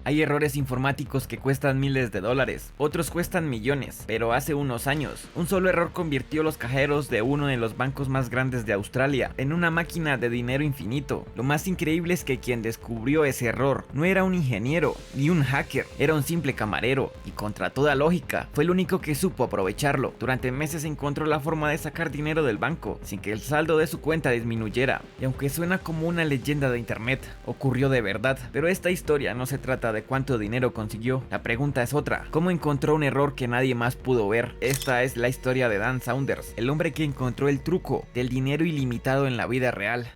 Hay errores informáticos que cuestan miles de dólares, otros cuestan millones, pero hace unos años, un solo error convirtió los cajeros de uno de los bancos más grandes de Australia en una máquina de dinero infinito. Lo más increíble es que quien descubrió ese error no era un ingeniero ni un hacker, era un simple camarero, y contra toda lógica, fue el único que supo aprovecharlo. Durante meses encontró la forma de sacar dinero del banco sin que el saldo de su cuenta disminuyera, y aunque suena como una leyenda de internet, ocurrió de verdad. Pero esta historia no se trata de cuánto dinero consiguió, la pregunta es otra: ¿cómo encontró un error que nadie más pudo ver? Esta es la historia de Dan Saunders, el hombre que encontró el truco del dinero ilimitado en la vida real.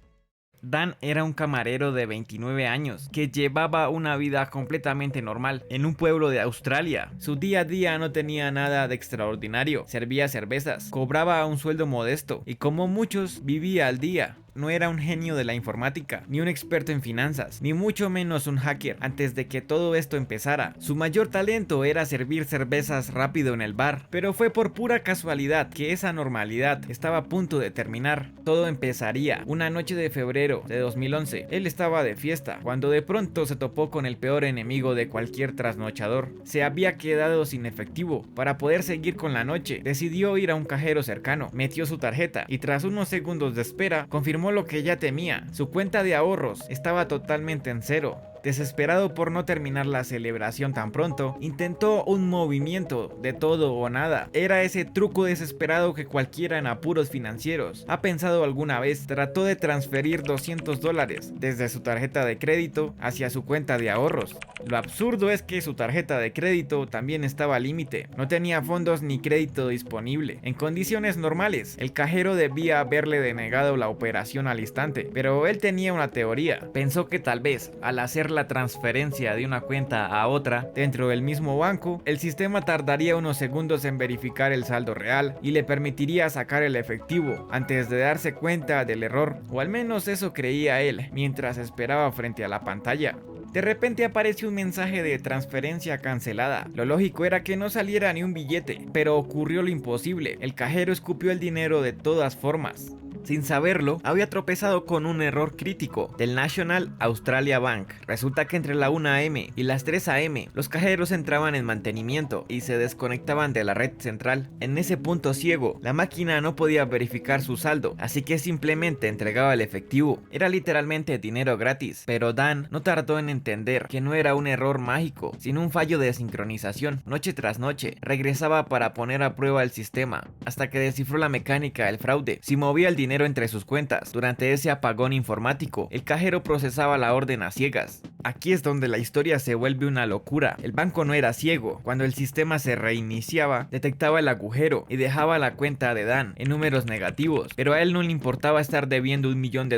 Dan era un camarero de 29 años que llevaba una vida completamente normal en un pueblo de Australia. Su día a día no tenía nada de extraordinario, servía cervezas, cobraba un sueldo modesto y, como muchos, vivía al día. No era un genio de la informática, ni un experto en finanzas, ni mucho menos un hacker antes de que todo esto empezara. Su mayor talento era servir cervezas rápido en el bar, pero fue por pura casualidad que esa normalidad estaba a punto de terminar. Todo empezaría una noche de febrero de 2011. Él estaba de fiesta, cuando de pronto se topó con el peor enemigo de cualquier trasnochador. Se había quedado sin efectivo. Para poder seguir con la noche, decidió ir a un cajero cercano, metió su tarjeta y tras unos segundos de espera, confirmó lo que ya temía: su cuenta de ahorros estaba totalmente en cero. Desesperado por no terminar la celebración tan pronto, intentó un movimiento de todo o nada. Era ese truco desesperado que cualquiera en apuros financieros ha pensado alguna vez. Trató de transferir $200 desde su tarjeta de crédito hacia su cuenta de ahorros. Lo absurdo es que su tarjeta de crédito también estaba al límite, no tenía fondos ni crédito disponible. En condiciones normales, el cajero debía haberle denegado la operación al instante, pero él tenía una teoría. Pensó que tal vez, al hacer la transferencia de una cuenta a otra dentro del mismo banco, el sistema tardaría unos segundos en verificar el saldo real y le permitiría sacar el efectivo antes de darse cuenta del error, o al menos eso creía él mientras esperaba frente a la pantalla. De repente apareció un mensaje de transferencia cancelada. Lo lógico era que no saliera ni un billete, pero ocurrió lo imposible: el cajero escupió el dinero de todas formas. Sin saberlo, había tropezado con un error crítico del National Australia Bank. Resulta que entre la 1 AM y las 3 AM, los cajeros entraban en mantenimiento y se desconectaban de la red central. En ese punto ciego, la máquina no podía verificar su saldo, así que simplemente entregaba el efectivo. Era literalmente dinero gratis, pero Dan no tardó en entender que no era un error mágico, sino un fallo de sincronización. Noche tras noche, regresaba para poner a prueba el sistema, hasta que descifró la mecánica del fraude. Si movía el dinero entre sus cuentas durante ese apagón informático, el cajero procesaba la orden a ciegas. Aquí es donde la historia se vuelve una locura. El banco no era ciego. Cuando el sistema se reiniciaba, detectaba el agujero y dejaba la cuenta de Dan en números negativos, pero a él no le importaba estar debiendo $1 millón,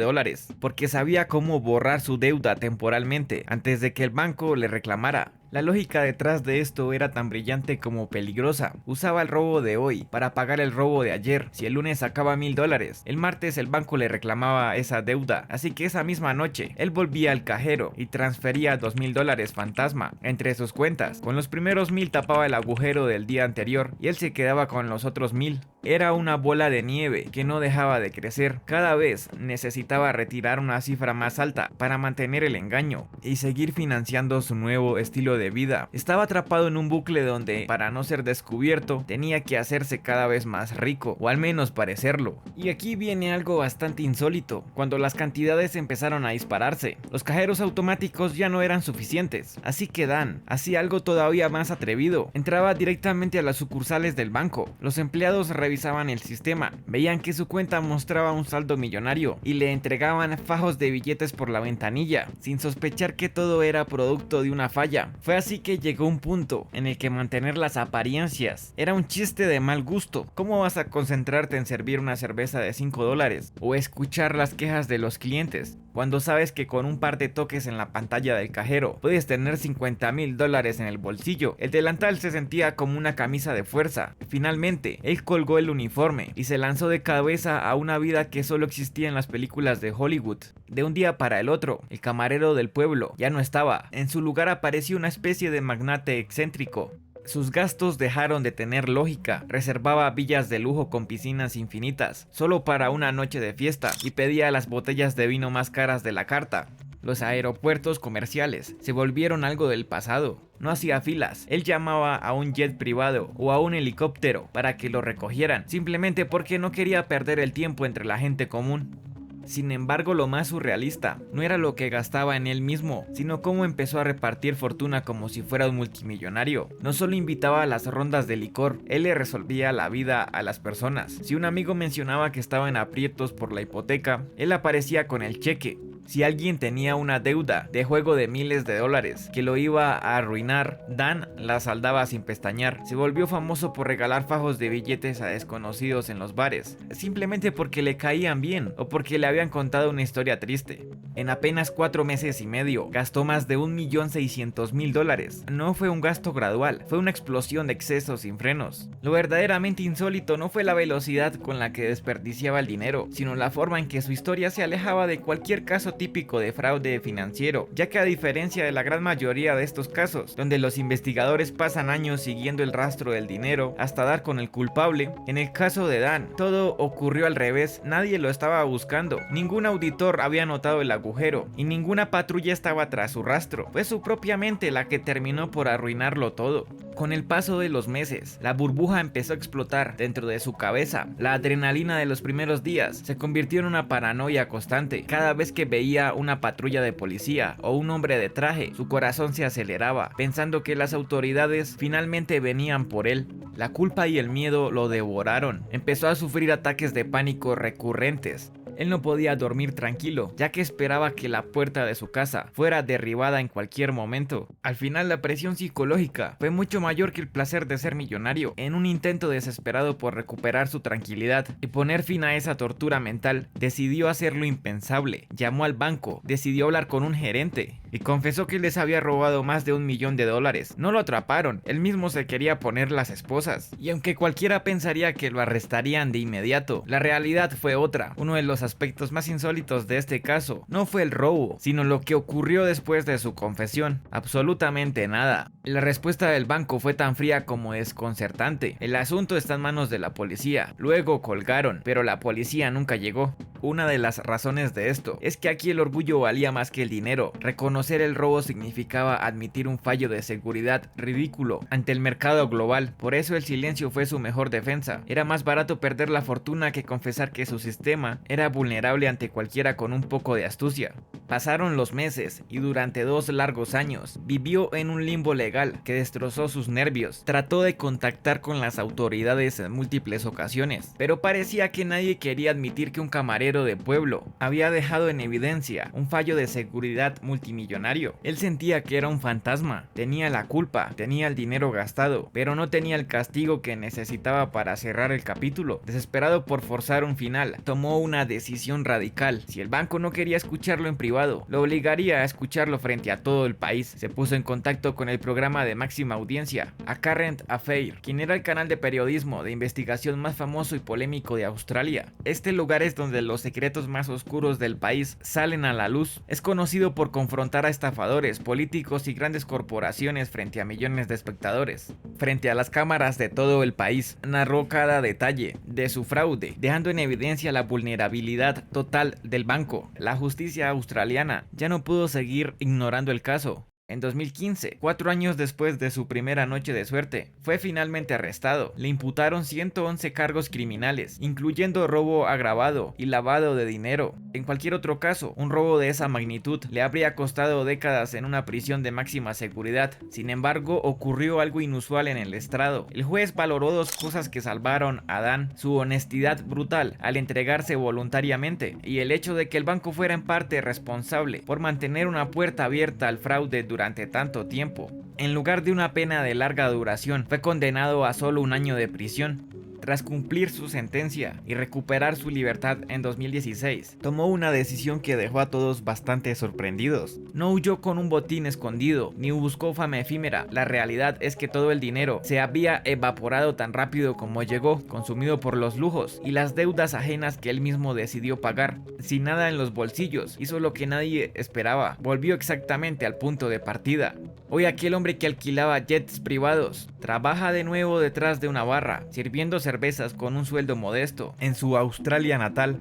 porque sabía cómo borrar su deuda temporalmente antes de que el banco le reclamara. La lógica detrás de esto era tan brillante como peligrosa. Usaba el robo de hoy para pagar el robo de ayer. Si el lunes sacaba $1,000, el martes el banco le reclamaba esa deuda, así que esa misma noche él volvía al cajero y transfería $2,000 fantasma entre sus cuentas. Con los primeros 1,000 tapaba el agujero del día anterior y él se quedaba con los otros 1,000. Era una bola de nieve que no dejaba de crecer. Cada vez necesitaba retirar una cifra más alta para mantener el engaño y seguir financiando su nuevo estilo de vida. Estaba atrapado en un bucle donde, para no ser descubierto, tenía que hacerse cada vez más rico, o al menos parecerlo. Y aquí viene algo bastante insólito. Cuando las cantidades empezaron a dispararse, los cajeros automáticos ya no eran suficientes, así que Dan hacía algo todavía más atrevido. Entraba directamente a las sucursales del banco. Los empleados revisaban el sistema, veían que su cuenta mostraba un saldo millonario y le entregaban fajos de billetes por la ventanilla, sin sospechar que todo era producto de una falla. Fue así que llegó un punto en el que mantener las apariencias era un chiste de mal gusto. ¿Cómo vas a concentrarte en servir una cerveza de $5 o escuchar las quejas de los clientes cuando sabes que con un par de toques en la pantalla del cajero puedes tener $50,000 en el bolsillo? El delantal se sentía como una camisa de fuerza. Finalmente, él colgó el uniforme y se lanzó de cabeza a una vida que solo existía en las películas de Hollywood. De un día para el otro, el camarero del pueblo ya no estaba. En su lugar apareció una especie de magnate excéntrico. Sus gastos dejaron de tener lógica. Reservaba villas de lujo con piscinas infinitas, solo para una noche de fiesta, y pedía las botellas de vino más caras de la carta. Los aeropuertos comerciales se volvieron algo del pasado. No hacía filas, él llamaba a un jet privado o a un helicóptero para que lo recogieran, simplemente porque no quería perder el tiempo entre la gente común. Sin embargo, lo más surrealista no era lo que gastaba en él mismo, sino cómo empezó a repartir fortuna como si fuera un multimillonario. No solo invitaba a las rondas de licor, él le resolvía la vida a las personas. Si un amigo mencionaba que estaba en aprietos por la hipoteca, él aparecía con el cheque. Si alguien tenía una deuda de juego de miles de dólares que lo iba a arruinar, Dan la saldaba sin pestañear. Se volvió famoso por regalar fajos de billetes a desconocidos en los bares, simplemente porque le caían bien o porque le habían contado una historia triste. En apenas 4 meses y medio gastó más de $1.600.000. No fue un gasto gradual, fue una explosión de excesos sin frenos. Lo verdaderamente insólito no fue la velocidad con la que desperdiciaba el dinero, sino la forma en que su historia se alejaba de cualquier caso típico de fraude financiero, ya que a diferencia de la gran mayoría de estos casos, donde los investigadores pasan años siguiendo el rastro del dinero hasta dar con el culpable, en el caso de Dan, todo ocurrió al revés. Nadie lo estaba buscando, ningún auditor había notado el agujero y ninguna patrulla estaba tras su rastro. Fue su propia mente la que terminó por arruinarlo todo. Con el paso de los meses, la burbuja empezó a explotar dentro de su cabeza. La adrenalina de los primeros días se convirtió en una paranoia constante. Cada vez que veía una patrulla de policía o un hombre de traje, su corazón se aceleraba, pensando que las autoridades finalmente venían por él. La culpa y el miedo lo devoraron. Empezó a sufrir ataques de pánico recurrentes. Él no podía dormir tranquilo, ya que esperaba que la puerta de su casa fuera derribada en cualquier momento. Al final, la presión psicológica fue mucho mayor que el placer de ser millonario. En un intento desesperado por recuperar su tranquilidad y poner fin a esa tortura mental, decidió hacer lo impensable. Llamó al banco, decidió hablar con un gerente y confesó que les había robado más de $1.000.000. No lo atraparon, él mismo se quería poner las esposas. Y aunque cualquiera pensaría que lo arrestarían de inmediato, la realidad fue otra. Uno de los aspectos más insólitos de este caso no fue el robo, sino lo que ocurrió después de su confesión. Absolutamente nada. La respuesta del banco fue tan fría como desconcertante. El asunto está en manos de la policía. Luego colgaron, pero la policía nunca llegó. Una de las razones de esto es que aquí el orgullo valía más que el dinero. Reconocer el robo significaba admitir un fallo de seguridad ridículo ante el mercado global. Por eso el silencio fue su mejor defensa. Era más barato perder la fortuna que confesar que su sistema era vulnerable ante cualquiera con un poco de astucia. Pasaron los meses y durante 2 largos años vivió en un limbo legal que destrozó sus nervios. Trató de contactar con las autoridades en múltiples ocasiones, pero parecía que nadie quería admitir que un camarero de pueblo había dejado en evidencia un fallo de seguridad multimillonario. Él sentía que era un fantasma, tenía la culpa, tenía el dinero gastado, pero no tenía el castigo que necesitaba para cerrar el capítulo. Desesperado por forzar un final, tomó una decisión radical. Si el banco no quería escucharlo en privado, lo obligaría a escucharlo frente a todo el país. Se puso en contacto con el programa de máxima audiencia, A Current Affair, quien era el canal de periodismo de investigación más famoso y polémico de Australia. Este lugar es donde los secretos más oscuros del país salen a la luz. Es conocido por confrontar a estafadores, políticos y grandes corporaciones frente a millones de espectadores. Frente a las cámaras de todo el país, narró cada detalle de su fraude, dejando en evidencia la vulnerabilidad total del banco. La justicia australiana ya no pudo seguir ignorando el caso. En 2015, 4 años después de su primera noche de suerte, fue finalmente arrestado. Le imputaron 111 cargos criminales, incluyendo robo agravado y lavado de dinero. En cualquier otro caso, un robo de esa magnitud le habría costado décadas en una prisión de máxima seguridad. Sin embargo, ocurrió algo inusual en el estrado. El juez valoró 2 cosas que salvaron a Dan: su honestidad brutal al entregarse voluntariamente y el hecho de que el banco fuera en parte responsable por mantener una puerta abierta al fraude durante tanto tiempo. En lugar de una pena de larga duración, fue condenado a solo 1 año de prisión. Tras cumplir su sentencia y recuperar su libertad en 2016, tomó una decisión que dejó a todos bastante sorprendidos. No huyó con un botín escondido, ni buscó fama efímera. La realidad es que todo el dinero se había evaporado tan rápido como llegó, consumido por los lujos y las deudas ajenas que él mismo decidió pagar. Sin nada en los bolsillos, hizo lo que nadie esperaba, volvió exactamente al punto de partida. Hoy aquel hombre que alquilaba jets privados trabaja de nuevo detrás de una barra, sirviendo cervezas con un sueldo modesto en su Australia natal.